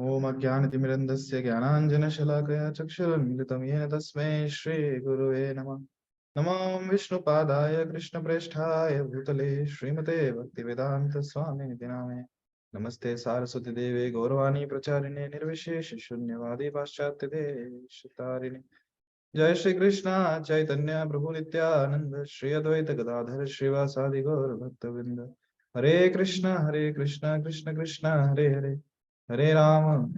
ओम अज्ञानतिमिरन्धस्य ज्ञानाञ्जनशलाकया चक्षुरुन्मिलितं येन तस्मै श्रीगुरुवे नमः। नमो विष्णुपादाय कृष्णप्रेष्ठाय भूतले श्रीमते भक्तिवेदान्तस्वामिनिति नामे। नमस्ते सारस्वती देवे गौरवाणी प्रचारिणे निर्विशेष शून्यवादी पाश्चात्यदेशतारिणे। जय श्री कृष्ण चैतन्य प्रभु नित्यानंद श्री अद्वैत गदाधर श्रीवासादि गौर भक्तवृंद। हरे कृष्ण कृष्ण कृष्ण हरे हरे, हरे राम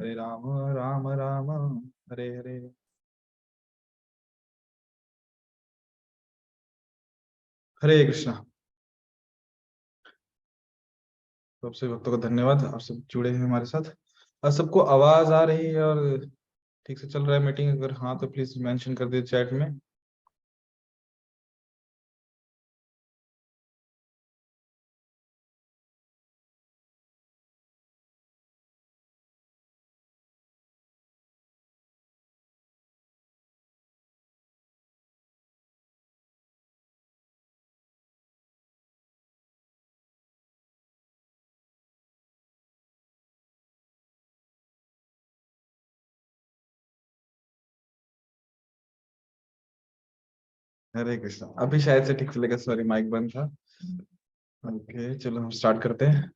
राम राम हरे हरे। हरे कृष्णा। सबसे भक्तों का धन्यवाद, आप सब जुड़े हैं हमारे साथ। और सबको आवाज आ रही है और ठीक से चल रहा है मीटिंग? अगर हाँ तो प्लीज मेंशन कर दीजिए चैट में। हरे कृष्णा। अभी शायद से ठीक चलेगा, सॉरी माइक बंद था। ओके चलो हम स्टार्ट करते हैं।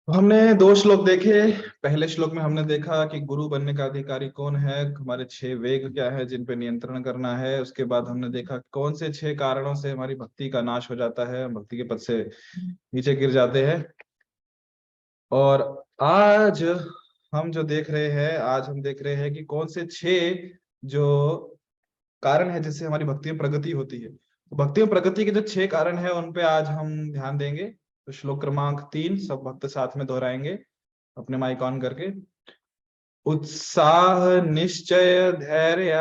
हमने दो श्लोक देखे। पहले श्लोक में हमने देखा कि गुरु बनने का अधिकारी कौन है, हमारे 6 वेग क्या है जिन पे नियंत्रण करना है। उसके बाद हमने देखा कौन से 6 कारणों से हमारी भक्ति का नाश हो जाता है, भक्ति के पद से नीचे गिर जाते हैं। और आज हम जो देख रहे हैं, आज हम देख रहे हैं कि कौन से 6 जो कारण है जिससे हमारी भक्ति में प्रगति होती है। तो भक्ति में प्रगति के जो 6 कारण है उन पे आज हम ध्यान देंगे। तो श्लोक क्रमांक 3 सब भक्त साथ में दोहराएंगे अपने माइक ऑन करके। उत्साह निश्चय धैर्य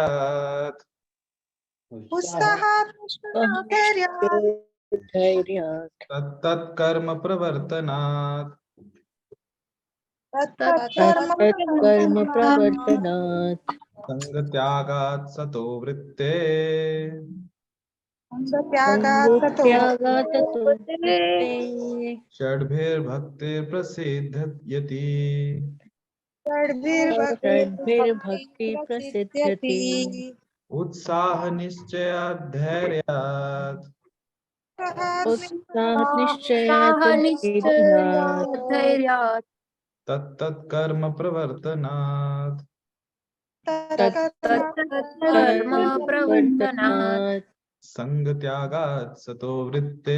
तत्कर्म प्रवर्तनात् कर्म प्रवर्तनात् संग त्यागात् सतो वृत्ते त्यागात् ततो वृत्ते षड्भिर्भक्तिर् प्रसिद्ध्यति। षड्भिर्भक्ति प्रसिद्ध्यति। उत्साह निश्चय धैर्यात् उत्साह निश्चयात् धैर्यात् तत्तत्कर्म प्रवर्तनात् कर्म प्रवर्तनात् संग त्यागात् सतो वृत्ते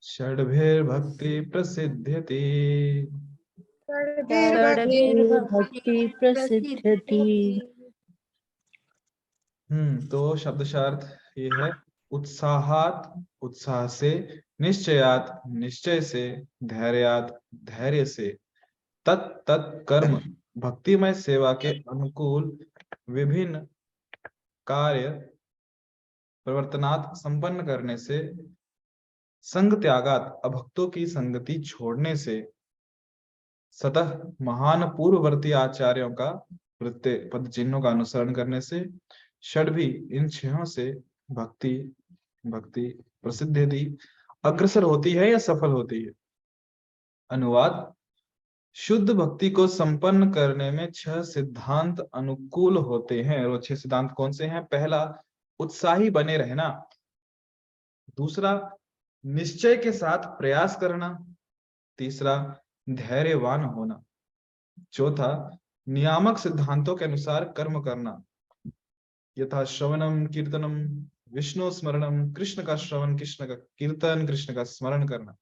षड्भिर्भक्ति प्रसिद्ध्यति। षड्भिर्भक्ति प्रसिद्ध्यति। तो शब्दशार्थ ये है। उत्साहात उत्साह से, निश्चयात निश्चय से, धैर्यात धैर्य से, तत् तत् कर्म भक्तिमय सेवा के अनुकूल विभिन्न कार्य प्रवर्तनात् संपन्न करने से, संग त्यागात अभक्तों की संगति छोड़ने से, सतह महान पूर्ववर्ती आचार्यों का वृत्ते पद चिन्हों का अनुसरण करने से, षड्भी इन 6 से भक्ति भक्ति प्रसिद्धि अग्रसर होती है या सफल होती है। अनुवाद: शुद्ध भक्ति को संपन्न करने में 6 सिद्धांत अनुकूल होते हैं। और 6 सिद्धांत कौन से हैं? पहला, उत्साही बने रहना। दूसरा, निश्चय के साथ प्रयास करना। तीसरा, धैर्यवान होना। चौथा, नियामक सिद्धांतों के अनुसार कर्म करना, यथा श्रवणम कीर्तनम विष्णु स्मरणम, कृष्ण का श्रवण कृष्ण का कीर्तन कृष्ण का स्मरण करना।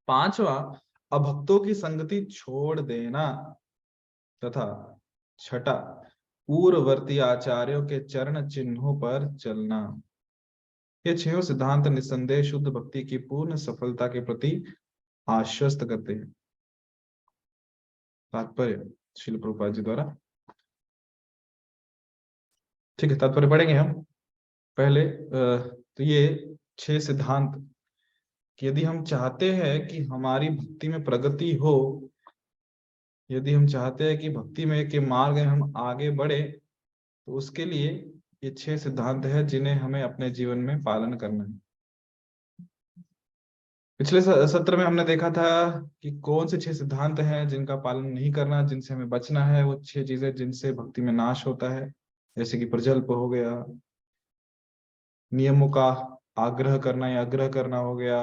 पांचवा, अभक्तों की संगति छोड़ देना। तथा छठा, पूर्ववर्ती आचार्यों के चरण चिन्हों पर चलना। ये 6 सिद्धांत निस्संदेह शुद्ध भक्ति की पूर्ण सफलता के प्रति आश्वस्त करते हैं। तात्पर्य श्रील प्रभुपाद जी द्वारा। ठीक है, तात्पर्य पढ़ेंगे हम पहले। तो ये 6 सिद्धांत कि यदि हम चाहते हैं कि हमारी भक्ति में प्रगति हो, यदि हम चाहते हैं कि भक्ति में के मार्ग में हम आगे बढ़े, तो उसके लिए ये 6 सिद्धांत है जिन्हें हमें अपने जीवन में पालन करना है। पिछले सत्र में हमने देखा था कि कौन से 6 सिद्धांत हैं जिनका पालन नहीं करना, जिनसे हमें बचना है। वो 6 चीजें जिनसे भक्ति में नाश होता है, जैसे कि प्रजल्प हो गया, नियमों का आग्रह करना या आग्रह करना हो गया,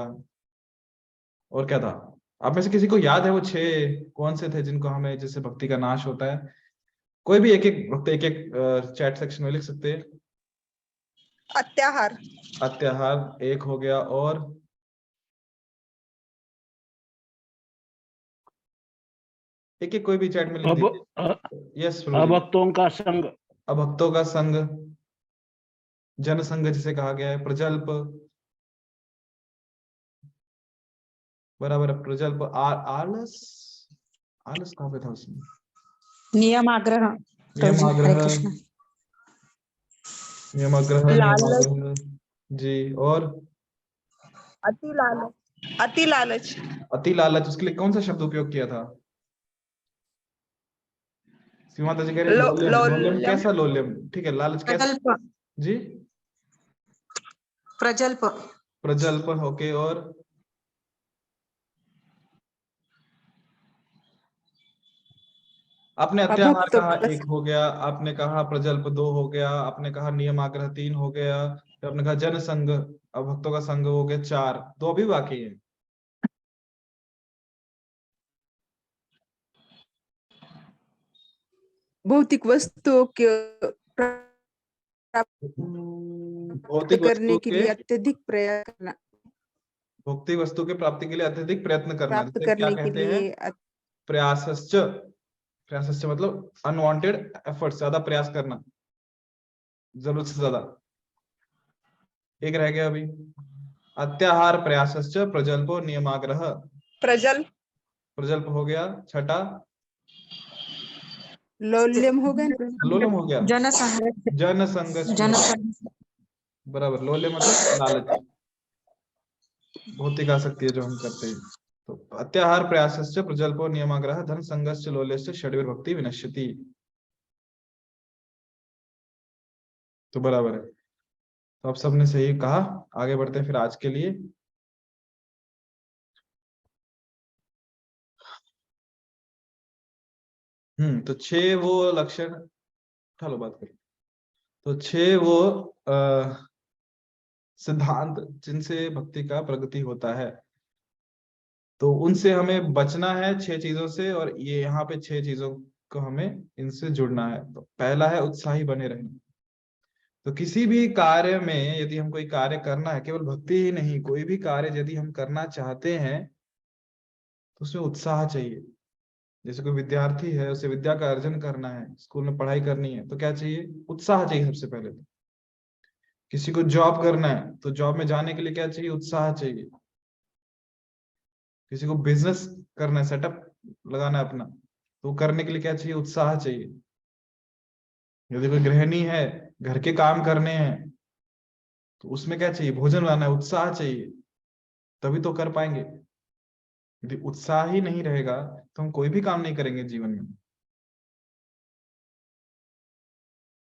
और क्या था? आप में से किसी को याद है वो 6 कौन से थे जिनको हमें, जिससे भक्ति का नाश होता है? कोई भी एक एक भक्त एक एक चैट सेक्शन में लिख सकते हैं। अत्याहार। अत्याहार एक हो गया, और एक एक कोई भी चैट में लिख दीजिए। यस प्रभु जी। अभक्तों का संग। अभक्तों का संग, जन संग जिसे कहा गया है, प्रजल्प, बराबर है, प्रजल्प। आलस, आलस कहाँ पे था उसमें? नियमाग्रह। नियमाग्रह, हरे कृष्ण। नियमाग्रह, लालच। नियमाग्रह जी। और अति लालच। अति लालच। अति लालच, उसके लिए कौन सा शब्द उपयोग किया था? सीमा माता जी कह रहे हैं लोल्यम। लोल्यम कैसा लोल्यम? ठीक है, लालच कैसा प्रजल्प। जी? प्रजल्प। प्रजल्प, ओके। और आपने अत्याहार अभक्त। कहा 1 हो गया, आपने कहा प्रजल्प 2 हो गया, आपने कहा नियम आग्रह 3 हो गया, फिर आपने कहा जन संग, अभक्तों का संग हो गया 4, 2 अभी बाकी है। भौतिक वस्तुओं के प्राप्त भौतिक करने वस्तु के के, लिए अत्यधिक प्रयास करना। भौतिक वस्तु के प्राप्ति के लिए अत्यधिक प्रयत्न करना, प्राप्त जिसे क्या करने के कहते हैं? लिए प्रयासश्च। प्रयासश्च मतलब अनवांटेड एफर्ट, ज्यादा प्रयास करना, जरूरत से ज्यादा। एक रह गया अभी, अत्याहार प्रयासश्च प्रजल्पो नियमाग्रह। प्रजल्प। प्रजल्प हो गया। छठा लोल्यम हो गया। लोलम हो गया। जनसंग। जन संगश्च, जनसंग। बराबर। लोले मतलब लालच, भौतिक आसक्ति है जो हम करते हैं। तो अत्याहार प्रयासश्च प्रजल्पो नियमाग्रह धन संगश्च लोलेश्च षड्विर्भक्ति विनश्यति। तो बराबर है। तो आप सबने सही कहा। आगे बढ़ते हैं फिर आज के लिए। तो 6 वो लक्षण, उठा लो बात करो। तो 6 वो सिद्धांत जिनसे भक्ति का प्रगति होता है, तो उनसे हमें बचना है 6 चीजों से, और ये यहाँ पे 6 चीजों को हमें इनसे जुड़ना है। तो पहला है उत्साही बने रहना। तो किसी भी कार्य में यदि हम कोई कार्य करना है, केवल भक्ति ही नहीं, कोई भी कार्य यदि हम करना चाहते हैं तो उसमें उत्साह चाहिए। जैसे कोई विद्यार्थी है, उसे विद्या का अर्जन करना है, स्कूल में पढ़ाई करनी है, तो क्या चाहिए? उत्साह चाहिए सबसे पहले तो। किसी को जॉब करना है तो जॉब में जाने के लिए क्या चाहिए? उत्साह चाहिए। किसी को बिजनेस करना है, सेटअप लगाना है अपना, तो करने के लिए क्या चाहिए? उत्साह चाहिए। यदि कोई गृहिणी है, घर के काम करने हैं, तो उसमें क्या चाहिए? भोजन बनाना है, उत्साह चाहिए, तभी तो कर पाएंगे। यदि उत्साह ही नहीं रहेगा तो हम कोई भी काम नहीं करेंगे जीवन में।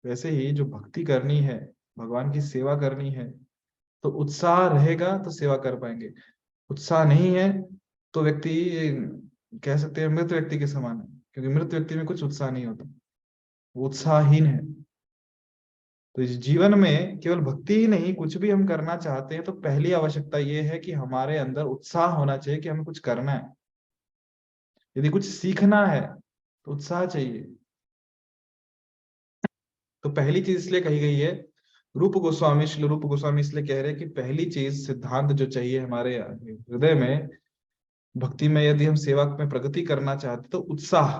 वैसे ही जो भक्ति करनी है, भगवान की सेवा करनी है, तो उत्साह रहेगा तो सेवा कर पाएंगे। उत्साह नहीं है तो व्यक्ति, कह सकते हैं, मृत व्यक्ति के समान है, क्योंकि मृत व्यक्ति में कुछ उत्साह नहीं होता, वो उत्साहहीन है। तो इस जीवन में केवल भक्ति ही नहीं, कुछ भी हम करना चाहते हैं तो पहली आवश्यकता ये है कि हमारे अंदर उत्साह होना चाहिए कि हमें कुछ करना है। यदि कुछ सीखना है तो उत्साह चाहिए। तो पहली चीज इसलिए कही गई है, रूप गोस्वामी, श्री रूप गोस्वामी इसलिए कह रहे हैं कि पहली चीज, सिद्धांत जो चाहिए हमारे हृदय में, भक्ति में यदि हम सेवा में प्रगति करना चाहते तो उत्साह।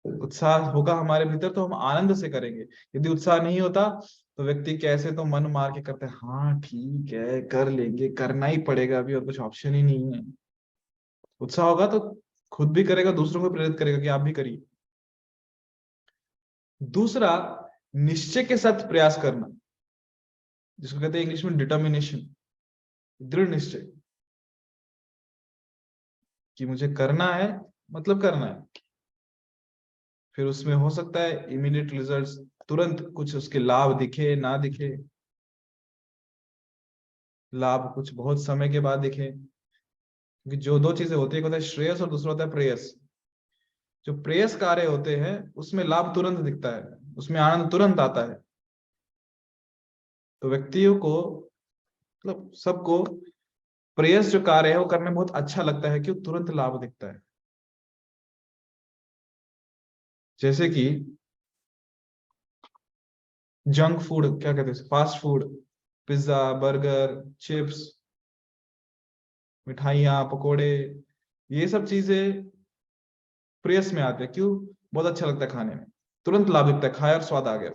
उत्साह होगा हमारे भीतर तो हम आनंद से करेंगे। यदि उत्साह नहीं होता तो व्यक्ति कैसे तो मन मार के करते हैं, हाँ ठीक है कर लेंगे, करना ही पड़ेगा अभी, और कुछ ऑप्शन ही नहीं है। उत्साह होगा तो खुद भी करेगा, दूसरों को प्रेरित करेगा कि आप भी करिए। दूसरा, निश्चय के साथ प्रयास करना, जिसको कहते हैं इंग्लिश में डिटर्मिनेशन, दृढ़ निश्चय कि मुझे करना है, मतलब करना है। फिर उसमें हो सकता है इमीडिएट रिजल्ट्स, तुरंत कुछ उसके लाभ दिखे ना दिखे, लाभ कुछ बहुत समय के बाद दिखे। क्योंकि जो दो चीजें होती है, एक होता है श्रेयस और दूसरा होता है प्रेयस। जो प्रेयस कार्य होते हैं उसमें लाभ तुरंत दिखता है, उसमें आनंद तुरंत आता है। तो व्यक्तियों को, मतलब सबको प्रेयस जो कार्य है वो करने में बहुत अच्छा लगता है, क्यों? तुरंत लाभ दिखता है। जैसे कि जंक फूड, क्या कहते हैं, fast food, pizza, burger, chips, मिठाइयाँ, पकोड़े, ये सब चीजें प्रेयस में आते हैं। क्यों? बहुत अच्छा लगता है खाने में, तुरंत लाभ दिखता है, खाया और स्वाद आ गया।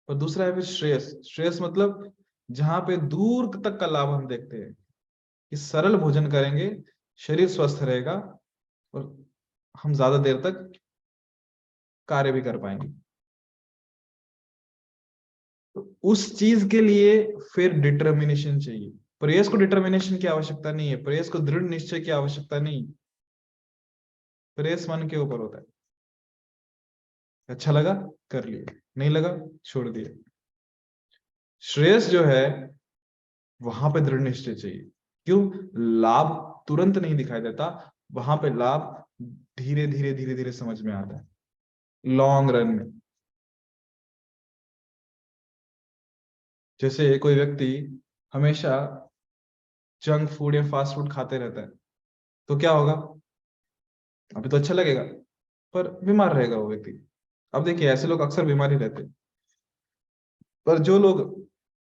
और दूसरा है फिर श्रेयस। श्रेयस मतलब जहां पे दूर तक का लाभ हम देखते हैं कि सरल भोजन करेंगे, शरीर स्वस्थ रहेगा और हम ज्यादा देर तक कार्य भी कर पाएंगे। तो उस चीज के लिए फिर डिटर्मिनेशन चाहिए। प्रयास को डिटर्मिनेशन की आवश्यकता नहीं है, प्रयास को दृढ़ निश्चय की आवश्यकता नहीं। प्रयास मन के ऊपर होता है। अच्छा लगा कर लिए, नहीं लगा छोड़ दिए। श्रेयस जो है वहां पे दृढ़ निश्चय चाहिए। क्यों? लाभ तुरंत नहीं दिखाई देता, वहां पे लाभ धीरे धीरे धीरे धीरे समझ में आता है लॉन्ग रन में। जैसे कोई व्यक्ति हमेशा जंक फूड या फास्ट फूड खाते रहता है, तो क्या होगा? अभी तो अच्छा लगेगा, पर बीमार रहेगा वो व्यक्ति। अब देखिए, ऐसे लोग अक्सर बीमार ही रहते हैं। पर जो लोग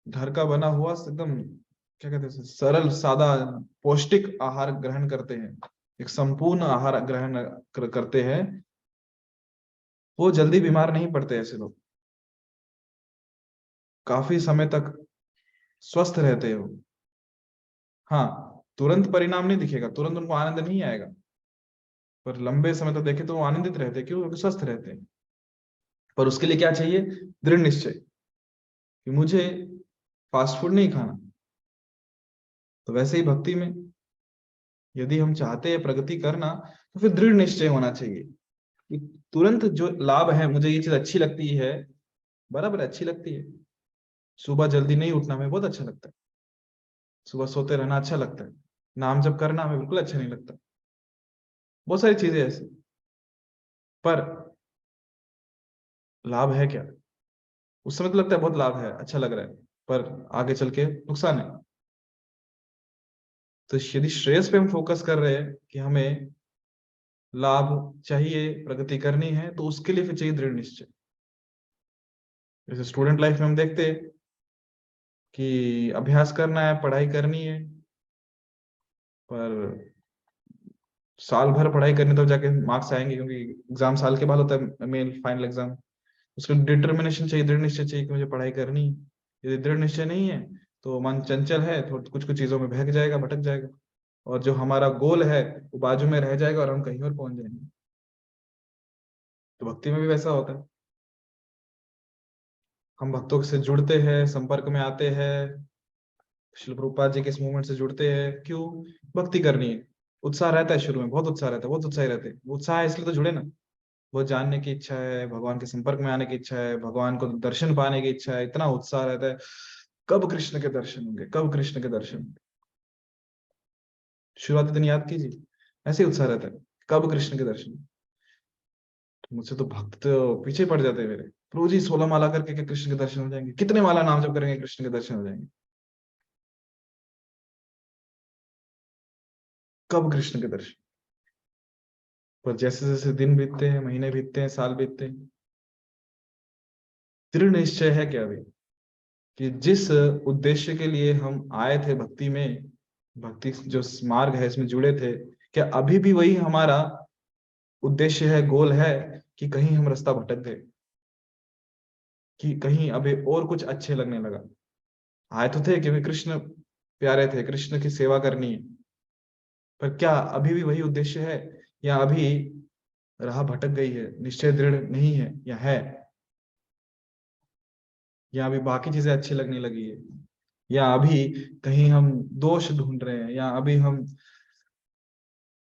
घर का बना हुआ एकदम, क्या कहते हैं, सरल सादा पौष्टिक आहार ग्रहण करते हैं, एक संपूर्ण आहार ग्रहण करते हैं, वो जल्दी बीमार नहीं पड़ते। ऐसे लोग काफी समय तक स्वस्थ रहते हो। हाँ, तुरंत परिणाम नहीं दिखेगा, तुरंत उनको आनंद नहीं आएगा, पर लंबे समय तक देखे तो वो आनंदित रहते हैं। क्यों? क्योंकि स्वस्थ रहते हैं। पर उसके लिए क्या चाहिए? दृढ़ निश्चय कि मुझे फास्ट फूड नहीं खाना। तो वैसे ही भक्ति में यदि हम चाहते हैं प्रगति करना, तो फिर दृढ़ निश्चय होना चाहिए कि तुरंत जो लाभ है, मुझे ये चीज अच्छी लगती है, बराबर अच्छी लगती है। सुबह जल्दी नहीं उठना हमें बहुत अच्छा लगता है, सुबह सोते रहना अच्छा लगता है, नाम जप करना हमें बिल्कुल अच्छा नहीं लगता। बहुत सारी चीजें ऐसी, पर लाभ है क्या? उस समय तो लगता है बहुत लाभ है, अच्छा लग रहा है, पर आगे चल के नुकसान है। तो यदि श्रेयस पे हम फोकस कर रहे हैं कि हमें लाभ चाहिए, प्रगति करनी है, तो उसके लिए फिर चाहिए दृढ़ निश्चय। जैसे स्टूडेंट लाइफ में हम देखते हैं कि अभ्यास करना है, पढ़ाई करनी है, पर साल भर पढ़ाई करनी तब जाके मार्क्स आएंगे, क्योंकि एग्जाम साल के बाद होता है, मेन फाइनल एग्जाम। उसके डिटर्मिनेशन चाहिए, दृढ़ निश्चय चाहिए कि मुझे पढ़ाई करनी है। यदि दृढ़ निश्चय नहीं है तो मन चंचल है, तो कुछ कुछ चीजों में बहक जाएगा, भटक जाएगा, और जो हमारा गोल है वो बाजू में रह जाएगा और हम कहीं और पहुंच जाएंगे। तो भक्ति में भी वैसा होता है। हम भक्तों से जुड़ते हैं, संपर्क में आते हैं, श्रील प्रभुपाद जी के इस मूवमेंट से जुड़ते हैं। क्यों? भक्ति करनी है। उत्साह रहता है, शुरू में बहुत उत्साह रहता है, बहुत उत्साही रहते हैं। वो उत्साह है इसलिए तो जुड़े ना, वो जानने की इच्छा है, भगवान के संपर्क में आने की इच्छा है, भगवान को दर्शन पाने की इच्छा है, इतना उत्साह रहता है, कब कृष्ण के दर्शन होंगे, कब कृष्ण के दर्शन होंगे। शुरुआती दिन याद कीजिए, ऐसे ही उत्साह रहता है, कब कृष्ण के दर्शन। मुझसे तो भक्त तो पीछे पड़ जाते हैं मेरे, प्रभु जी 16 माला करके के कृष्ण के दर्शन हो जाएंगे, कितने माला नाम जप करेंगे कृष्ण के दर्शन हो जाएंगे, कब कृष्ण के दर्शन। पर जैसे जैसे दिन बीतते हैं, महीने बीतते हैं, साल बीतते हैं, दृढ़ निश्चय है क्या अभी कि जिस उद्देश्य के लिए हम आए थे भक्ति में, भक्ति जो मार्ग है इसमें जुड़े थे, क्या अभी भी वही हमारा उद्देश्य है, गोल है, कि कहीं हम रास्ता भटक गए, कि कहीं अभी और कुछ अच्छे लगने लगा। आए तो थे क्योंकि कृष्ण प्यारे थे, कृष्ण की सेवा करनी है, पर क्या अभी भी वही उद्देश्य है, या अभी राह भटक गई है, निश्चय दृढ़ नहीं है, या है, या अभी बाकी चीजें अच्छी लगने लगी है, या अभी कहीं हम दोष ढूंढ रहे हैं, या अभी हम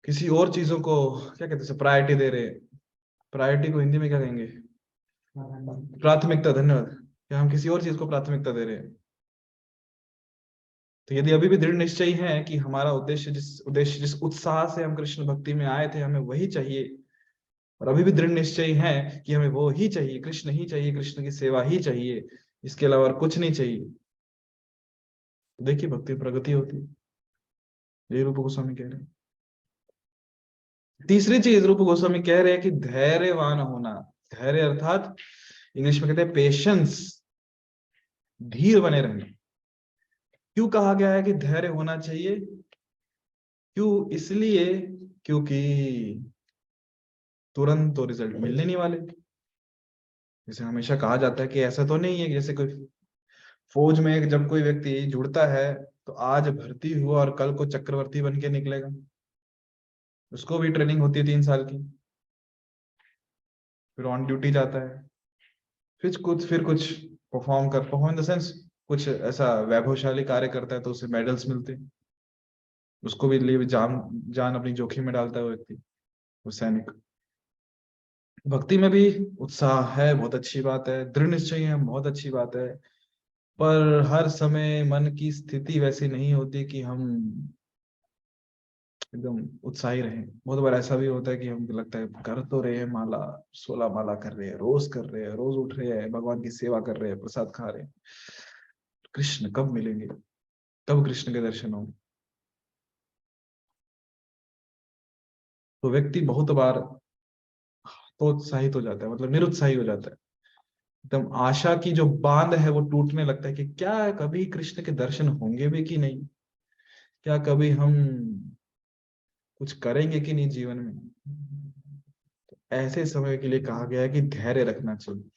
किसी और चीजों को, क्या कहते हैं, प्रायोरिटी दे रहे हैं। प्रायोरिटी को हिंदी में क्या कहेंगे? प्राथमिकता। धन्यवाद। क्या हम किसी और चीज को प्राथमिकता दे रहे हैं? तो यदि अभी भी दृढ़ निश्चय है कि हमारा उद्देश्य जिस उत्साह से हम कृष्ण भक्ति में आए थे हमें वही चाहिए, और अभी भी दृढ़ निश्चय है कि हमें वो ही चाहिए, कृष्ण ही चाहिए, कृष्ण की सेवा ही चाहिए, इसके अलावा और कुछ नहीं चाहिए, देखिए भक्ति प्रगति होती है। ये रूप गोस्वामी कह रहे हैं। तीसरी चीज रूप गोस्वामी कह रहे हैं कि धैर्यवान होना। धैर्य अर्थात इंग्लिश में कहते हैं पेशेंस, धीर बने रहना। क्यों कहा गया है कि धैर्य होना चाहिए? क्यों? इसलिए क्योंकि तुरंत तो रिजल्ट मिलने नहीं वाले। जैसे हमेशा कहा जाता है कि ऐसा तो नहीं है कि जैसे कोई फौज में जब कोई व्यक्ति जुड़ता है तो आज भर्ती हुआ और कल को चक्रवर्ती बन के निकलेगा। उसको भी ट्रेनिंग होती है 3 साल की, फिर ऑन ड्यूटी जाता है, फिर कुछ परफॉर्म इन द सेंस कुछ ऐसा वैभवशाली कार्य करता है तो उसे मेडल्स मिलते हैं। उसको भी लिए जान अपनी जोखिम में डालता है वो व्यक्ति, वो सैनिक। भक्ति में भी उत्साह है, बहुत अच्छी बात है, दृढ़ निश्चय है, बहुत अच्छी बात है, पर हर समय मन की स्थिति वैसी नहीं होती कि हम एकदम उत्साही रहें। बहुत बार ऐसा भी होता है कि हमको लगता है कर तो रहे हैं माला, 16 माला कर रहे हैं, रोज कर रहे हैं, रोज उठ रहे हैं, भगवान की सेवा कर रहे हैं, प्रसाद खा रहे हैं, कृष्ण कब मिलेंगे, कब कृष्ण के दर्शन होंगे? तो व्यक्ति बहुत बार तो उत्साहित हो जाता है, मतलब निरुत्साही हो जाता है। एकदम आशा की जो बांध है वो टूटने लगता है कि क्या कभी कृष्ण के दर्शन होंगे भी कि नहीं, क्या कभी हम कुछ करेंगे कि नहीं जीवन में। तो ऐसे समय के लिए कहा गया है कि धैर्य रखना चाहिए।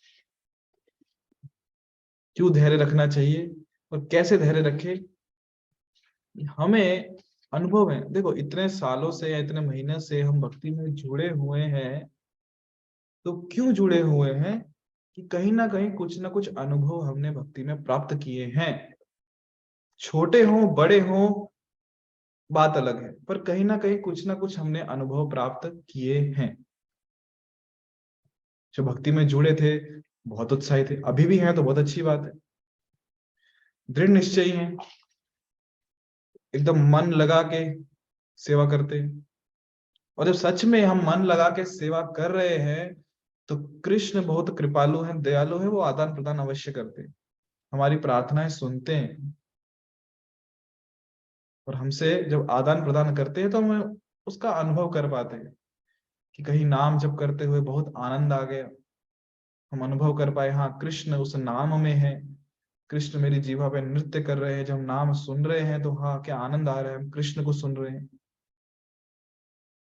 क्यों धैर्य रखना चाहिए और कैसे धैर्य रखे? हमें अनुभव है, देखो इतने सालों से या इतने महीने से हम भक्ति में जुड़े हुए हैं, तो क्यों जुड़े हुए हैं? कि कहीं ना कहीं कुछ ना कुछ अनुभव हमने भक्ति में प्राप्त किए हैं। छोटे हों बड़े हों बात अलग है, पर कहीं ना कुछ हमने अनुभव प्राप्त किए हैं। जो भक्ति में जुड़े थे बहुत उत्साही थे, अभी भी हैं तो बहुत अच्छी बात है, दृढ़ निश्चयी हैं, एकदम मन लगा के सेवा करते हैं। और जब सच में हम मन लगा के सेवा कर रहे हैं तो कृष्ण बहुत कृपालु हैं, दयालु हैं, वो आदान प्रदान अवश्य करते हैं, हमारी प्रार्थनाएं सुनते हैं। और हमसे जब आदान प्रदान करते हैं तो हम उसका अनुभव कर पाते हैं कि कहीं नाम जप करते हुए बहुत आनंद आ गया, हम अनुभव कर पाए हाँ कृष्ण उस नाम में है, कृष्ण मेरी जीवा पे नृत्य कर रहे हैं, जब हम नाम सुन रहे हैं तो हाँ क्या आनंद आ रहा है, हम कृष्ण को सुन रहे हैं।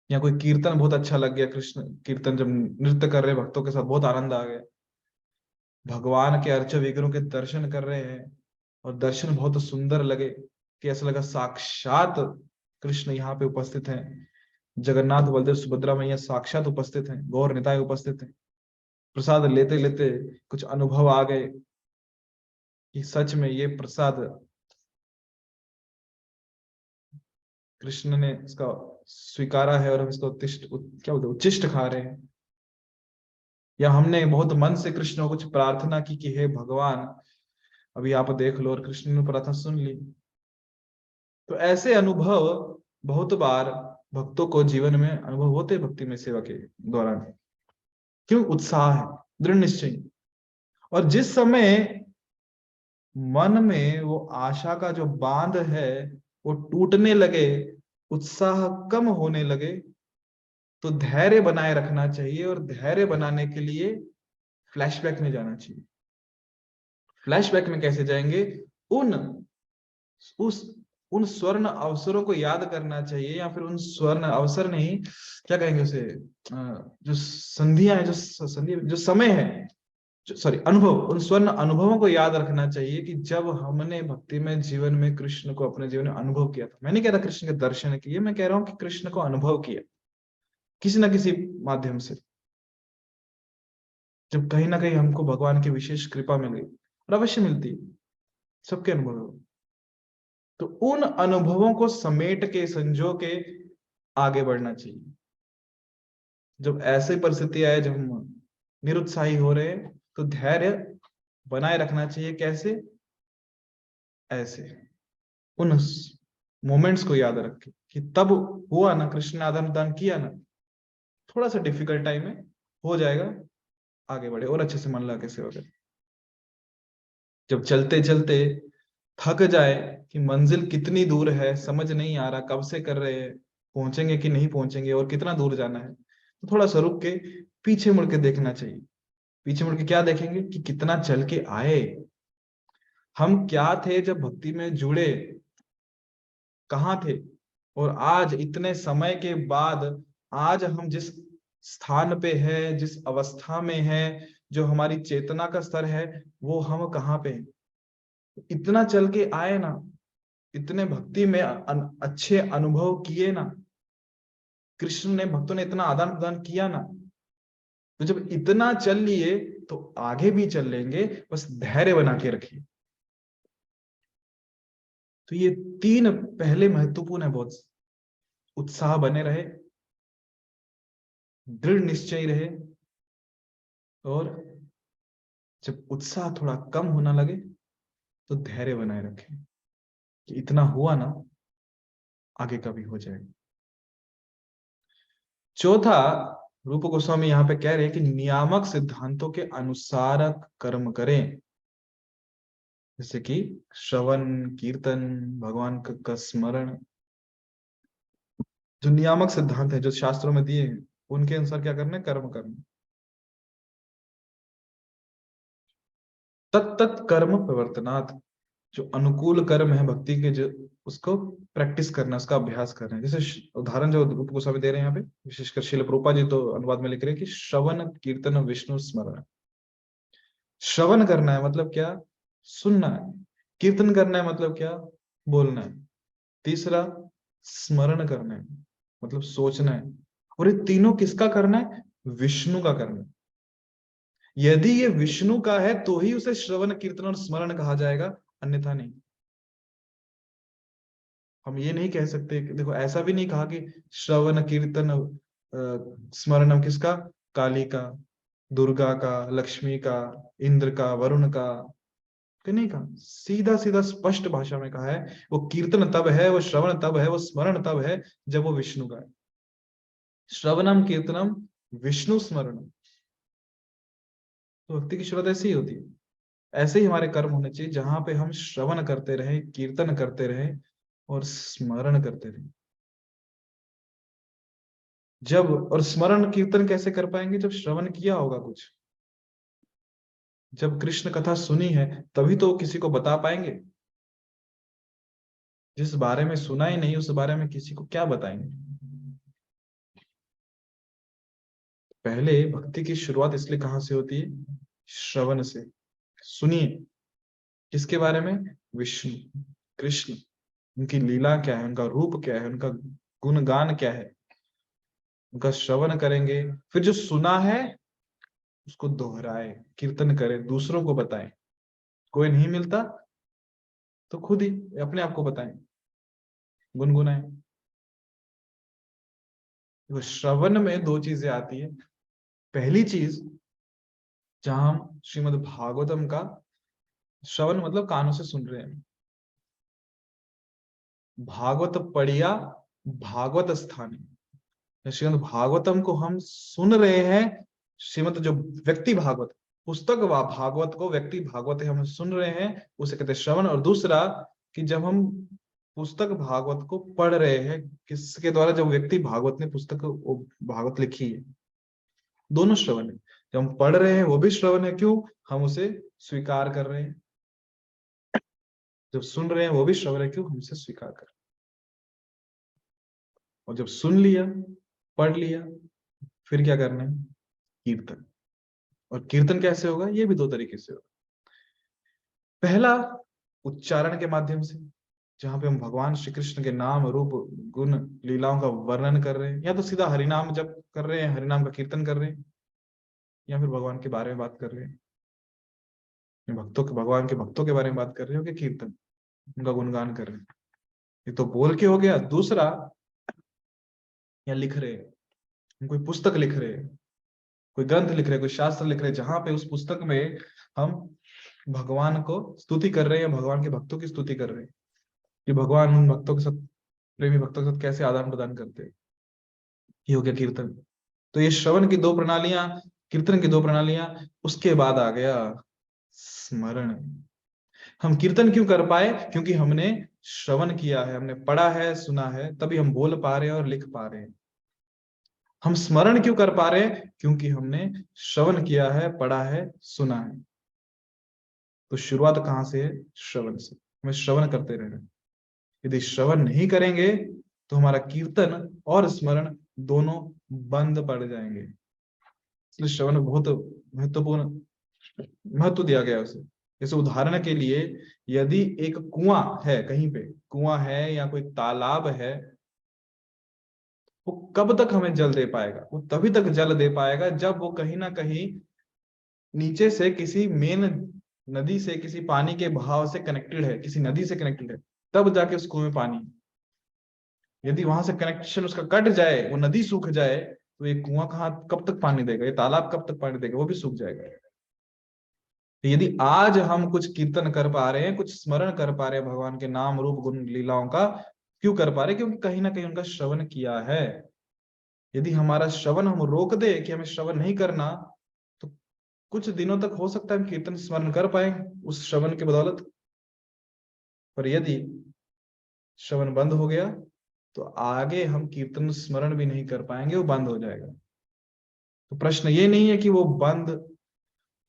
या कोई कीर्तन बहुत अच्छा लग गया, कृष्ण कीर्तन जब नृत्य कर रहे हैं भक्तों के साथ बहुत आनंद आ गया। भगवान के अर्च विग्रहों के दर्शन कर रहे हैं और दर्शन बहुत सुंदर लगे कि ऐसा लगा साक्षात कृष्ण यहाँ पे उपस्थित हैं, जगन्नाथ बलदेव सुभद्रा मैया साक्षात उपस्थित हैं, गौर निताय उपस्थित हैं। प्रसाद लेते लेते कुछ अनुभव आ गए कि सच में ये प्रसाद कृष्ण ने इसका स्वीकारा है और हम इसको क्या बोलते उच्चिष्ट खा रहे हैं। या हमने बहुत मन से कृष्ण को कुछ प्रार्थना की कि हे भगवान अभी आप देख लो, और कृष्ण ने प्रार्थना सुन ली। तो ऐसे अनुभव बहुत बार भक्तों को जीवन में अनुभव होते भक्ति में सेवा के दौरान। क्यों? उत्साह है, दृढ़ निश्चय। और जिस समय मन में वो आशा का जो बांध है वो टूटने लगे, उत्साह कम होने लगे, तो धैर्य बनाए रखना चाहिए। और धैर्य बनाने के लिए फ्लैशबैक में जाना चाहिए। फ्लैशबैक में कैसे जाएंगे? उन स्वर्ण अवसरों को याद करना चाहिए, या फिर उन स्वर्ण अवसर नहीं, क्या कहेंगे उसे, जो संधियां है, जो समय है, सॉरी अनुभव, उन स्वर्ण अनुभवों को याद रखना चाहिए कि जब हमने भक्ति में जीवन में कृष्ण को अपने जीवन में अनुभव किया था। मैं नहीं कह रहा कृष्ण के दर्शन किए, मैं कह रहा हूं कि कृष्ण को अनुभव किया किसी ना किसी माध्यम से। जब कहीं ना कहीं हमको भगवान की विशेष कृपा मिल गई, और अवश्य मिलती है, सबके अनुभव, तो उन अनुभवों को समेट के संजो के आगे बढ़ना चाहिए। जब ऐसे परिस्थिति आए, जब हम निरुत्साही हो रहे हैं, तो धैर्य बनाए रखना चाहिए। कैसे? ऐसे उन मोमेंट्स को याद रख के कि तब हुआ ना, कृष्ण ने आदान प्रदान किया ना, थोड़ा सा डिफिकल्ट टाइम है, हो जाएगा, आगे बढ़े और अच्छे से मन लगा के सेवा करें। जब चलते चलते थक जाए कि मंजिल कितनी दूर है, समझ नहीं आ रहा, कब से कर रहे हैं, पहुंचेंगे कि नहीं पहुंचेंगे और कितना दूर जाना है, तो थोड़ा सा रुक के पीछे मुड़ के देखना चाहिए। पीछे मुड़ के क्या देखेंगे कि कितना चल के आए, हम क्या थे जब भक्ति में जुड़े, कहाँ थे, और आज इतने समय के बाद आज हम जिस स्थान पे है, जिस अवस्था में है, जो हमारी चेतना का स्तर है, वो हम कहाँ पे हैं। इतना चल के आए ना, इतने भक्ति में अच्छे अनुभव किए ना, कृष्ण ने, भक्तों ने इतना आदान प्रदान किया ना, तो जब इतना चल लिए तो आगे भी चल लेंगे, बस धैर्य बना के रखिए। तो ये तीन पहले महत्वपूर्ण है बहुत। उत्साह बने रहे, दृढ़ निश्चय रहे, और जब उत्साह थोड़ा कम होना लगे तो धैर्य बनाए रखें कि इतना हुआ ना, आगे कभी हो जाएगा। चौथा, रूप गोस्वामी यहाँ पे कह रहे हैं कि नियामक सिद्धांतों के अनुसार कर्म करें, जैसे कि श्रवण, कीर्तन, भगवान का स्मरण। जो नियामक सिद्धांत है जो शास्त्रों में दिए हैं, उनके अनुसार क्या करना है? कर्म करना। तत्त कर्म प्रवर्तनात्, जो अनुकूल कर्म है भक्ति के, जो उसको प्रैक्टिस करना, उसका अभ्यास करना है। जैसे उदाहरण जो रूप गोस्वामी दे रहे हैं यहाँ पे, विशेषकर श्रील प्रभुपाद जी तो अनुवाद में लिख रहे हैं कि श्रवण, कीर्तन, विष्णु स्मरण। श्रवण करना है मतलब क्या? सुनना है। कीर्तन करना है मतलब क्या? बोलना है। तीसरा, स्मरण करना है मतलब सोचना है। और ये तीनों किसका करना है? विष्णु का करना है। यदि ये विष्णु का है तो ही उसे श्रवण, कीर्तन और स्मरण कहा जाएगा, अन्यथा नहीं। हम ये नहीं कह सकते कि देखो, ऐसा भी नहीं कहा कि श्रवण, कीर्तन, स्मरणम किसका? काली का, दुर्गा का, लक्ष्मी का, इंद्र का, वरुण का, कि नहीं कहा। सीधा सीधा स्पष्ट भाषा में कहा है, वो कीर्तन तब है, वो श्रवण तब है, वो स्मरण तब है जब वो विष्णु का है। श्रवणम कीर्तनम विष्णु स्मरणम। तो भक्ति की शुरुआत ऐसी ही होती है। ऐसे ही हमारे कर्म होने चाहिए, जहां पे हम श्रवण करते रहे, कीर्तन करते रहे और स्मरण करते रहे। जब, और स्मरण कीर्तन कैसे कर पाएंगे? जब श्रवण किया होगा कुछ, जब कृष्ण कथा सुनी है, तभी तो किसी को बता पाएंगे। जिस बारे में सुना ही नहीं, उस बारे में किसी को क्या बताएंगे? पहले भक्ति की शुरुआत इसलिए कहां से होती है? श्रवण से। सुनिए, किसके बारे में? विष्णु, कृष्ण, उनकी लीला क्या है, उनका रूप क्या है, उनका गुणगान क्या है, उनका श्रवण करेंगे। फिर जो सुना है उसको दोहराए, कीर्तन करें, दूसरों को बताएं। कोई नहीं मिलता तो खुद ही अपने आप को बताएं, गुनगुनाएं। तो श्रवण में दो चीजें आती है। पहली चीज, जहां हम श्रीमद् भागवतम का श्रवण मतलब कानों से सुन रहे हैं, भागवत पढ़िया भागवत स्थानी, श्रीमद् भागवतम को हम सुन रहे हैं। श्रीमद् जो व्यक्ति भागवत, पुस्तक व भागवत को व्यक्ति भागवत हम सुन रहे हैं, उसे कहते हैं श्रवण। और दूसरा कि जब हम पुस्तक भागवत को पढ़ रहे हैं, किसके द्वारा? जब व्यक्ति भागवत ने पुस्तक भागवत लिखी है। दोनों श्रवण है। जब हम पढ़ रहे हैं वो भी श्रवण है, क्यों? हम उसे स्वीकार कर रहे हैं। जब सुन रहे हैं वो भी श्रवण है, क्यों? हम उसे स्वीकार कर रहे हैं। और जब सुन लिया, पढ़ लिया, फिर क्या करना है? कीर्तन। और कीर्तन कैसे होगा? ये भी दो तरीके से होगा। पहला, उच्चारण के माध्यम से, जहां पे हम भगवान श्री कृष्ण के नाम, रूप, गुण, लीलाओं का वर्णन कर रहे हैं, या तो सीधा हरिनाम जप कर रहे हैं, हरिनाम का कीर्तन कर रहे हैं, या फिर भगवान के बारे में बात कर रहे हैं, भक्तों के, भगवान के भक्तों के बारे में बात कर रहे हो कि कीर्तन, उनका गुणगान कर रहे हैं। ये तो बोल के हो गया। दूसरा, या लिख रहे हैं, हम कोई पुस्तक लिख रहे हैं, कोई ग्रंथ लिख रहे हैं, कोई शास्त्र लिख रहे हैं, जहां पे उस पुस्तक में हम भगवान को स्तुति कर रहे हैं, भगवान के भक्तों की स्तुति कर रहे हैं कि भगवान उन भक्तों के साथ, प्रेमी भक्तों के साथ कैसे आदान प्रदान करते हैं। ये हो गया कीर्तन। तो ये श्रवण की दो प्रणालियां, कीर्तन की दो प्रणालियां। उसके बाद आ गया स्मरण। हम कीर्तन क्यों कर पाए? क्योंकि हमने श्रवण किया है, हमने पढ़ा है, सुना है, तभी हम बोल पा रहे हैं और लिख पा रहे हैं। हम स्मरण क्यों कर पा रहे हैं? क्योंकि हमने श्रवण किया है, पढ़ा है, सुना है। तो शुरुआत कहां से है? श्रवण से। हमें श्रवण करते रहना। यदि श्रवण नहीं करेंगे तो हमारा कीर्तन और स्मरण दोनों बंद पड़ जाएंगे। इसलिए श्रवण बहुत महत्वपूर्ण महत्व दिया गया है उसे। जैसे उदाहरण के लिए, यदि एक कुआं है, कहीं पे कुआं है या कोई तालाब है, वो कब तक हमें जल दे पाएगा? वो तभी तक जल दे पाएगा जब वो कहीं ना कहीं नीचे से किसी मेन नदी से, किसी पानी के बहाव से कनेक्टेड है, किसी नदी से कनेक्टेड है, तब जाके उस कुएं में पानी। यदि वहां से कनेक्शन उसका कट जाए, वो नदी सूख जाए, तो ये कुआं कब तक पानी देगा? ये तालाब कब तक पानी देगा? वो भी सूख जाएगा। तो यदि आज हम कुछ कीर्तन कर पा रहे हैं, कुछ स्मरण कर पा रहे हैं भगवान के नाम रूप गुण लीलाओं का, क्यों कर पा रहे हैं? क्योंकि कहीं ना कहीं उनका श्रवण किया है। यदि हमारा श्रवण हम रोक दे कि हमें श्रवण नहीं करना, तो कुछ दिनों तक हो सकता है हम कीर्तन स्मरण कर पाए उस श्रवण के बदौलत, पर यदि श्रवण बंद हो गया तो आगे हम कीर्तन स्मरण भी नहीं कर पाएंगे, वो बंद हो जाएगा। तो प्रश्न ये नहीं है कि वो बंद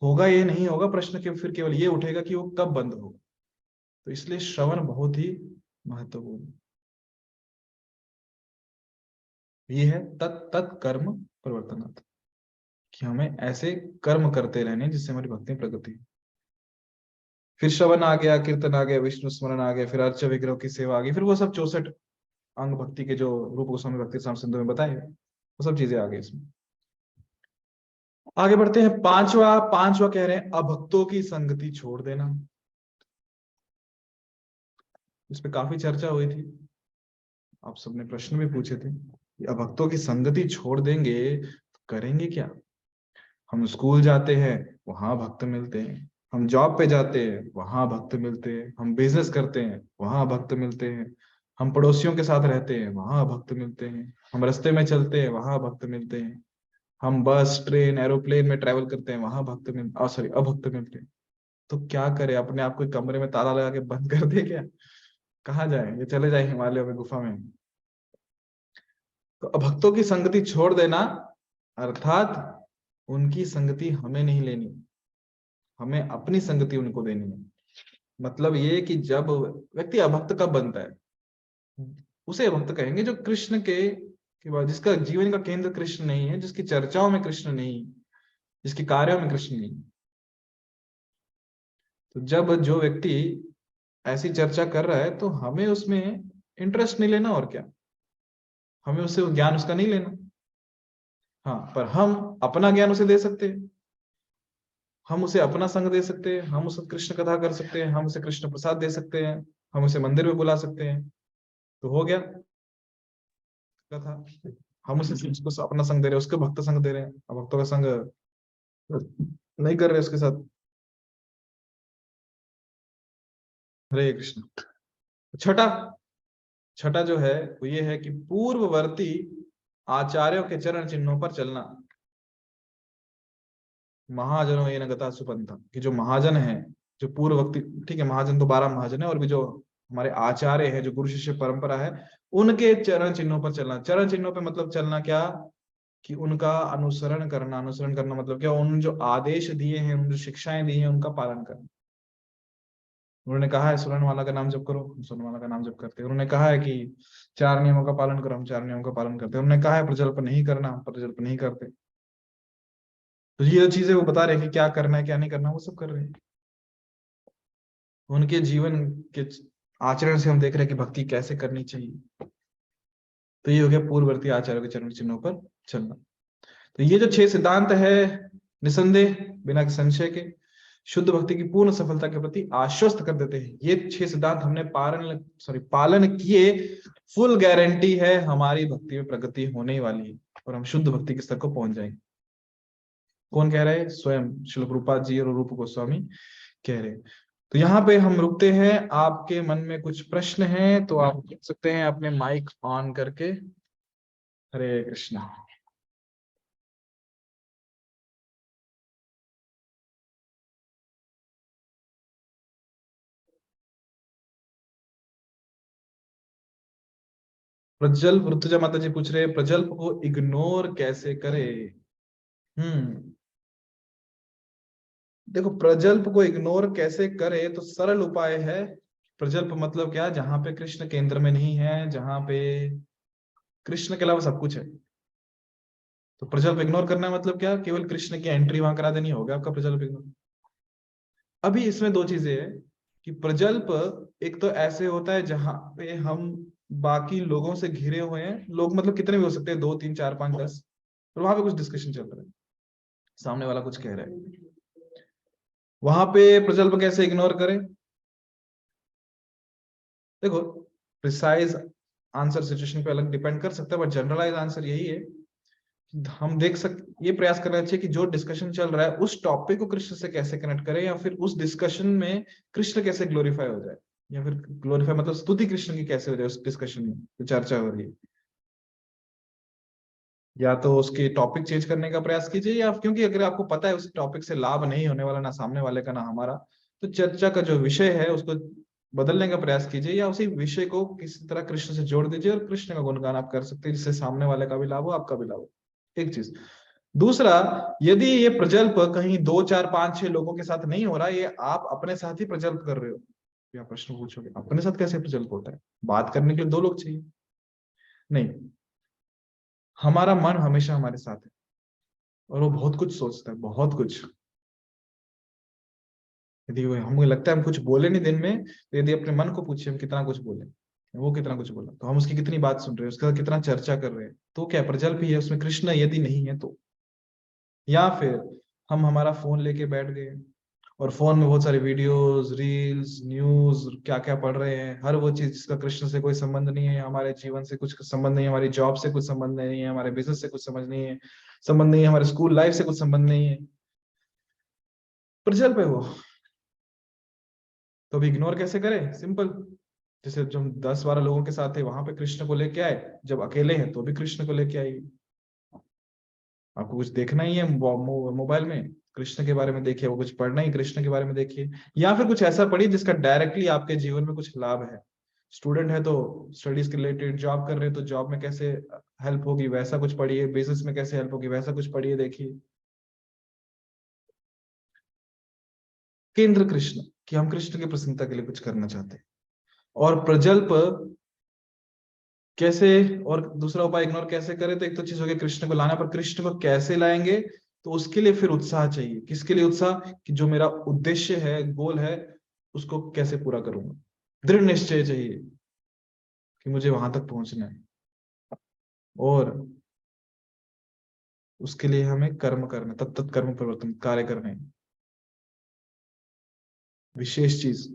होगा, ये नहीं होगा, प्रश्न के फिर केवल ये उठेगा कि वो कब बंद होगा। तो इसलिए श्रवण बहुत ही महत्वपूर्ण है। ये है तत् कर्म प्रवर्तनात्, कि हमें ऐसे कर्म करते रहने जिससे हमारी भक्ति प्रगति। फिर श्रवण आ गया, कीर्तन आ गया, विष्णु स्मरण आ गया, फिर अर्च विग्रह की सेवा आ गई, फिर वो सब 64 अंग भक्ति के जो रूप गोस्वामी भक्ति साम सिंधु में बताए, वो सब चीजें आ गई इसमें। आगे बढ़ते हैं। पांचवा कह रहे हैं अभक्तों की संगति छोड़ देना। इस पे काफी चर्चा हुई थी, आप सबने प्रश्न भी पूछे थे कि अभक्तों की संगति छोड़ देंगे तो करेंगे क्या? हम स्कूल जाते हैं, वहां भक्त मिलते हैं, हम जॉब पे जाते हैं, वहां भक्त मिलते हैं, हम बिजनेस करते हैं, वहां भक्त मिलते हैं, हम पड़ोसियों के साथ रहते हैं, वहां भक्त मिलते हैं, हम रास्ते में चलते हैं, वहां भक्त मिलते हैं, हम बस ट्रेन एरोप्लेन में ट्रैवल करते हैं, वहां अभक्त मिलते हैं। तो क्या करें? अपने आप को कमरे में ताला लगा के बंद कर दे क्या? कहाँ जाए? ये चले जाए हिमालय में, गुफा में। तो अभक्तों की संगति छोड़ देना अर्थात उनकी संगति हमें नहीं लेनी, हमें अपनी संगति उनको देनी है। मतलब ये कि जब व्यक्ति अभक्त कब बनता है? उसे अभक्त कहेंगे जो कृष्ण के बाद, जिसका जीवन का केंद्र कृष्ण नहीं है, जिसकी चर्चाओं में कृष्ण नहीं, जिसके कार्यों में कृष्ण नहीं। तो जब जो व्यक्ति ऐसी चर्चा कर रहा है तो हमें उसमें इंटरेस्ट नहीं लेना, और क्या, हमें उससे ज्ञान उसका नहीं लेना। हाँ, पर हम अपना ज्ञान उसे दे सकते हैं, हम उसे अपना संग दे सकते हैं, हम उसे कृष्ण कथा कर सकते हैं, हम उसे कृष्ण प्रसाद दे सकते हैं, हम उसे मंदिर में बुला सकते हैं। तो हो गया कथा। हम उसे उसको अपना संग दे रहे हैं, उसके भक्त संग दे रहे हैं, अब भक्तों का संग नहीं कर रहे उसके साथ। हरे कृष्ण। छठा जो है वो ये है कि पूर्ववर्ती आचार्यों के चरण चिन्हों पर चलना। महाजनों ये नगता सुपंथा, कि जो महाजन है, जो पूर्ववर्ती, ठीक है, महाजन तो 12 महाजन है, और भी जो हमारे आचार्य है, जो गुरु शिष्य परंपरा है, उनके चरण चिन्हों पर चलना। चरण चिन्हों पर मतलब चलना क्या? कि उनका अनुसरण करना। अनुसरण करना मतलब क्या? उन जो आदेश दिए हैं, उन जो शिक्षाएं दी हैं, उनका पालन करना। उन्होंने कहा है सुरनमाला का नाम जप करो, हम सुरनमाला का नाम जप करते हैं। उन्होंने कहा है कि 4 नियमों का पालन करो, हम 4 नियमों का पालन करते हैं। उन्होंने कहा है प्रजल्प नहीं करना, हम प्रजल्प नहीं करते। तो ये जो चीजें वो बता रहे हैं कि क्या करना है क्या नहीं करना, वो सब कर रहे हैं। उनके जीवन के आचरण से हम देख रहे हैं कि भक्ति कैसे करनी चाहिए। तो ये हो गया पूर्ववर्ती आचार्यों के चरण चिन्हों पर चलना। तो ये जो 6 सिद्धांत है, निसंदेह बिना संशय के शुद्ध भक्ति की पूर्ण सफलता के प्रति आश्वस्त कर देते हैं। ये 6 सिद्धांत हमने पालन किए, फुल गारंटी है हमारी भक्ति में प्रगति होने वाली है। और हम शुद्ध भक्ति के स्तर को पहुंच जाएंगे। कौन कह रहे हैं? स्वयं श्रील प्रभुपाद जी और रूप गोस्वामी कह रहे हैं। तो यहाँ पे हम रुकते हैं। आपके मन में कुछ प्रश्न हैं तो आप पूछ सकते हैं अपने माइक ऑन करके। हरे कृष्णा। प्रज्वल ऋतुजा माता जी पूछ रहे हैं प्रजल्प को इग्नोर कैसे करे। देखो, प्रजल्प को इग्नोर कैसे करे तो सरल उपाय है। प्रजल्प मतलब क्या? जहां पे कृष्ण केंद्र में नहीं है, जहां पे कृष्ण के अलावा सब कुछ है। तो प्रजल्प इग्नोर करना मतलब क्या? केवल कृष्ण की एंट्री वहां करा देनी होगा आपका प्रजल्प इग्नोर। अभी इसमें दो चीजें हैं कि प्रजल्प एक तो ऐसे होता है जहां पे हम बाकी लोगों से घिरे हुए हैं। लोग मतलब कितने भी हो सकते हैं, 2 3 4 5 10, और वहां पे कुछ डिस्कशन चल रहा है, सामने वाला कुछ कह रहा है, वहां पे प्रजल्प कैसे इग्नोर करें? देखो, प्रिसाइज आंसर सिचुएशन पे अलग डिपेंड कर सकता है, बट जनरलाइज आंसर यही है। हम देख सकते, ये प्रयास करना चाहिए कि जो डिस्कशन चल रहा है उस टॉपिक को कृष्ण से कैसे कनेक्ट करें, या फिर उस डिस्कशन में कृष्ण कैसे ग्लोरीफाई हो जाए, या फिर ग्लोरीफाई मतलब स्तुति कृष्ण की कैसे हो जाए उस डिस्कशन में जो चर्चा हो रही है। या तो उसके टॉपिक चेंज करने का प्रयास कीजिए, या क्योंकि अगर आपको पता है उस टॉपिक से लाभ नहीं होने वाला, ना सामने वाले का ना हमारा, तो चर्चा का जो विषय है उसको बदलने का प्रयास कीजिए, या उसी विषय को किसी तरह कृष्ण से जोड़ दीजिए और कृष्ण का गुणगान आप कर सकते हैं, जिससे सामने वाले का भी लाभ हो, आपका भी लाभ हो। एक चीज। दूसरा, यदि ये प्रजल्प कहीं 2 4 5 6 लोगों के साथ नहीं हो रहा, ये आप अपने साथ ही प्रजल्प कर रहे हो, या प्रश्न पूछोगे अपने साथ कैसे प्रजल्प होता है? बात करने के लिए 2 लोग चाहिए। नहीं, हमारा मन हमेशा हमारे साथ है और वो बहुत कुछ सोचता है, बहुत कुछ। यदि हमें लगता है हम कुछ बोले नहीं दिन में, तो यदि अपने मन को पूछिए हम कितना कुछ बोले, वो कितना कुछ बोला, तो हम उसकी कितनी बात सुन रहे हैं, उसके साथ कितना चर्चा कर रहे हैं, तो क्या प्रजल्प ही है उसमें कृष्ण यदि नहीं है तो। या फिर हम हमारा फोन लेके बैठ गए और फोन में बहुत सारे वीडियोस, रील्स, न्यूज, क्या क्या पढ़ रहे हैं, हर वो चीज जिसका कृष्ण से कोई संबंध नहीं है, हमारे जीवन से कुछ संबंध नहीं है, हमारी जॉब से कुछ संबंध नहीं है, हमारे बिजनेस से कुछ समझ नहीं है, संबंध नहीं है, हमारे स्कूल लाइफ से कुछ संबंध नहीं है, प्रजल्प है वो। तो अभी इग्नोर कैसे करें? सिंपल। जैसे जब हम 10 12 लोगों के साथ थे वहां पे कृष्ण को लेके आए, जब अकेले हैं तो भी कृष्ण को लेके आइए। आपको कुछ देखना ही है मोबाइल में, कृष्ण के बारे में देखिए। वो कुछ पढ़ना ही, कृष्ण के बारे में देखिए। या फिर कुछ ऐसा पढ़िए जिसका डायरेक्टली आपके जीवन में कुछ लाभ है। स्टूडेंट है तो स्टडीज के रिलेटेड, जॉब कर रहे हैं तो जॉब में कैसे हेल्प होगी वैसा कुछ पढ़िए, बिजनेस में कैसे हेल्प होगी वैसा कुछ पढ़िए, देखिए। केंद्र कृष्ण, कि हम कृष्ण की प्रसन्नता के लिए कुछ करना चाहते हैं। और प्रजल्प कैसे, और दूसरा उपाय इग्नोर कैसे करें? तो एक तो चीज हो गई कृष्ण को लाना, पर कृष्ण को कैसे लाएंगे? तो उसके लिए फिर उत्साह चाहिए। किसके लिए उत्साह? कि जो मेरा उद्देश्य है, गोल है, उसको कैसे पूरा करूंगा। दृढ़ निश्चय चाहिए कि मुझे वहां तक पहुंचना है, और उसके लिए हमें कर्म करना, तब तक कर्म परिवर्तन कार्य करने। विशेष चीज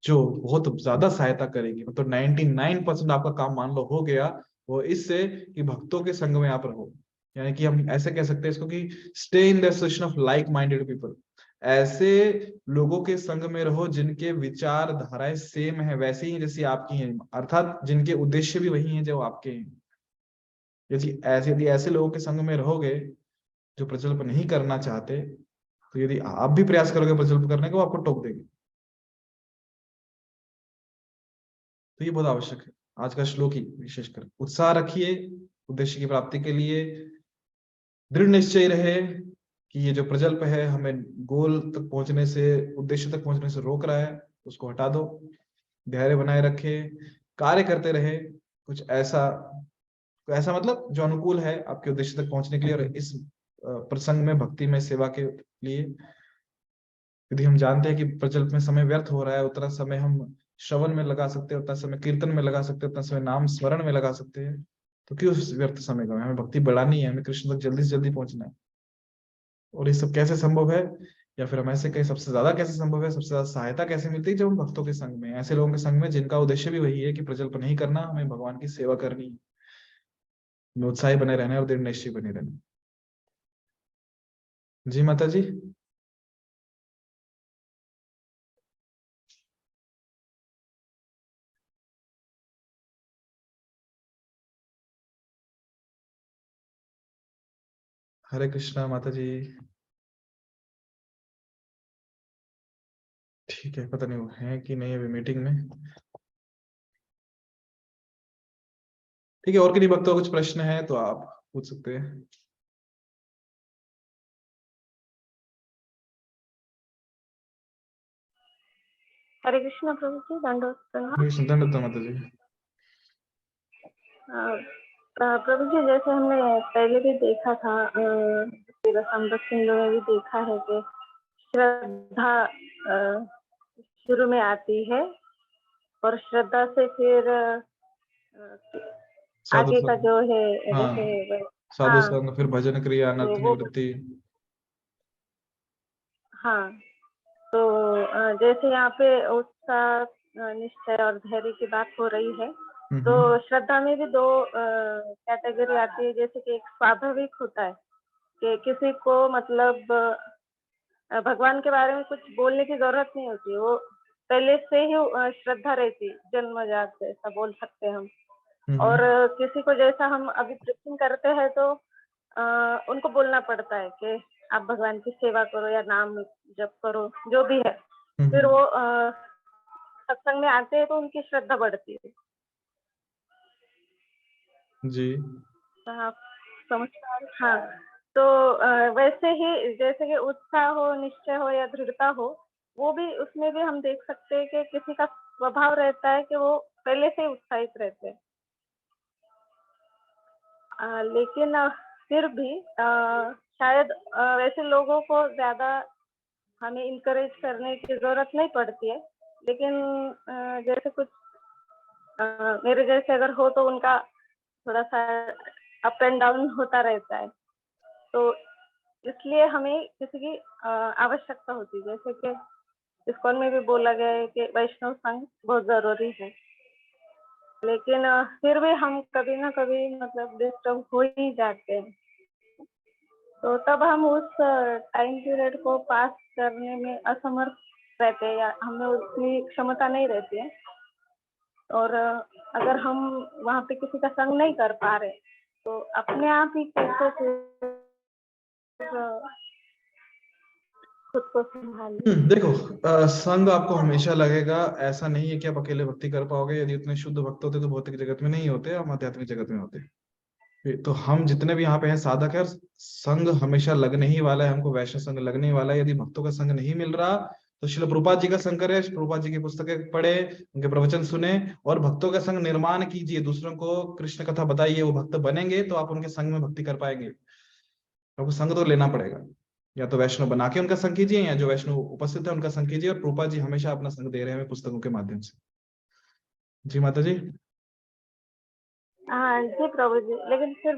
जो बहुत ज्यादा सहायता करेगी, मतलब 99% आपका काम मान लो हो गया, वो इससे कि भक्तों के संग में आप रहो। यानी कि हम ऐसे कह सकते हैं इसको कि stay in the association of like minded people. ऐसे लोगों के संग में रहो जिनके विचारधाराएं सेम है, वैसे ही जैसी आपकी हैं, अर्थात जिनके उद्देश्य भी वही हैं जो आपके हैं। यदि ऐसे लोगों के संग में रहोगे जो प्रजल्प नहीं करना चाहते, तो यदि आप भी प्रयास करोगे प्रजल्प करने का, वो आपको टोक देंगे। तो ये बहुत आवश्यक है। आज का श्लोक ही विशेषकर उत्साह रखिए उद्देश्य की प्राप्ति के लिए। दृढ़ निश्चय रहे कि ये जो प्रजल्प है हमें गोल तक पहुंचने से, उद्देश्य तक पहुंचने से रोक रहा है, उसको हटा दो। धैर्य बनाए रखे, कार्य करते रहे कुछ ऐसा, ऐसा मतलब जो अनुकूल है आपके उद्देश्य तक पहुंचने के लिए। और इस प्रसंग में भक्ति में सेवा के लिए यदि हम जानते हैं कि प्रजल्प में समय व्यर्थ हो रहा है, उतना समय हम श्रवण में लगा सकते हैं, उतना समय कीर्तन में लगा सकते हैं, उतना समय नाम स्मरण में लगा सकते हैं, तो क्यों उस व्यर्थ समय का? हमें भक्ति बढ़ानी है, हमें कृष्ण तक जल्दी से जल्दी पहुंचना है। और ये सब कैसे संभव है, या फिर हम ऐसे कहें सबसे ज्यादा कैसे संभव है, सबसे ज्यादा सहायता कैसे मिलती है? जब हम भक्तों के संग में, ऐसे लोगों के संग में जिनका उद्देश्य भी वही है कि प्रजल्प नहीं करना, हमें भगवान की सेवा करनी है। में उत्साही बने रहना है और दृढ़ निश्चय बने रहना। जी माता जी। हरे कृष्णा माता जी। ठीक है, पता नहीं वो है कि नहीं अभी मीटिंग में। ठीक है, और किन्हीं भक्तों को कुछ प्रश्न है तो आप पूछ सकते हैं। हरे कृष्ण प्रभु जी, दंडवत प्रणाम। हरे कृष्ण, दंडवत माता जी। प्रभु जी, जैसे हमने पहले भी देखा था, समृत सिंधु में भी देखा है कि श्रद्धा शुरू में आती है और श्रद्धा से फिर साधु आगे का संग, जो है हाँ, जैसे साधु हाँ, संग, फिर भजन क्रिया, तो अनर्थ वो निवृत्ति। हाँ, तो जैसे यहाँ पे उत्साह, निश्चय और धैर्य की बात हो रही है, तो श्रद्धा में भी दो कैटेगरी आती है। जैसे कि एक स्वाभाविक होता है कि किसी को मतलब भगवान के बारे में कुछ बोलने की जरूरत नहीं होती, वो पहले से ही श्रद्धा रहती, जन्मजात से ऐसा बोल सकते हैं हम। और किसी को जैसा हम अभी प्रीचिंग करते हैं तो उनको बोलना पड़ता है कि आप भगवान की सेवा करो या नाम जप करो, जो भी है। फिर वो सत्संग में आते हैं तो उनकी श्रद्धा बढ़ती है। जी, आप समझ पा रहे? हाँ, तो वैसे ही जैसे कि उत्साह हो, निश्चय हो या दृढ़ता हो, वो भी उसमें भी हम देख सकते हैं कि किसी का स्वभाव रहता है कि वो पहले से ही उत्साहित रहते हैं। लेकिन फिर भी शायद वैसे लोगों को ज्यादा हमें इनकरेज करने की जरूरत नहीं पड़ती है। लेकिन जैसे कुछ मेरे जैसे अगर हो तो उनका थोड़ा सा अप एंड डाउन होता रहता है, तो इसलिए हमें किसी की आवश्यकता होती है। जैसे कि इस्कॉन में भी बोला गया है कि वैष्णव संग बहुत जरूरी है, लेकिन फिर भी हम कभी ना कभी मतलब डिस्टर्ब हो ही जाते हैं, तो तब हम उस टाइम पीरियड को पास करने में असमर्थ रहते हैं या हमें उतनी क्षमता नहीं रहती है। और अगर हम वहाँ पे किसी का संग नहीं कर पा रहे तो अपने आप ही कैसे खुद को संभालें। देखो, संग आपको हमेशा लगेगा, ऐसा नहीं है कि आप अकेले भक्ति कर पाओगे। यदि उतने शुद्ध भक्त होते तो भौतिक जगत में नहीं होते, हम आध्यात्मिक जगत में होते। तो हम जितने भी यहाँ पे हैं साधक है, संग हमेशा लगने ही वाला है, हमको वैष्णव संग लगने ही वाला है। यदि भक्तों का संग नहीं मिल रहा तो श्रील प्रभुपाद जी का संग करें, प्रभुपाद जी की पुस्तकें पढ़े, उनके प्रवचन सुने और भक्तों का संग निर्माण कीजिए, दूसरों को कृष्ण कथा बताइए। वो भक्त बनेंगे तो आप उनके संग में भक्ति कर पाएंगे। आपको संग तो लेना पड़ेगा, या तो वैष्णव बना के उनका संग कीजिए या जो वैष्णव उपस्थित है उनका संग कीजिए। और प्रभुपाद जी हमेशा अपना संग दे रहे हैं हमें पुस्तकों के माध्यम से। जी माता जी। हाँ जी प्रभु जी, लेकिन फिर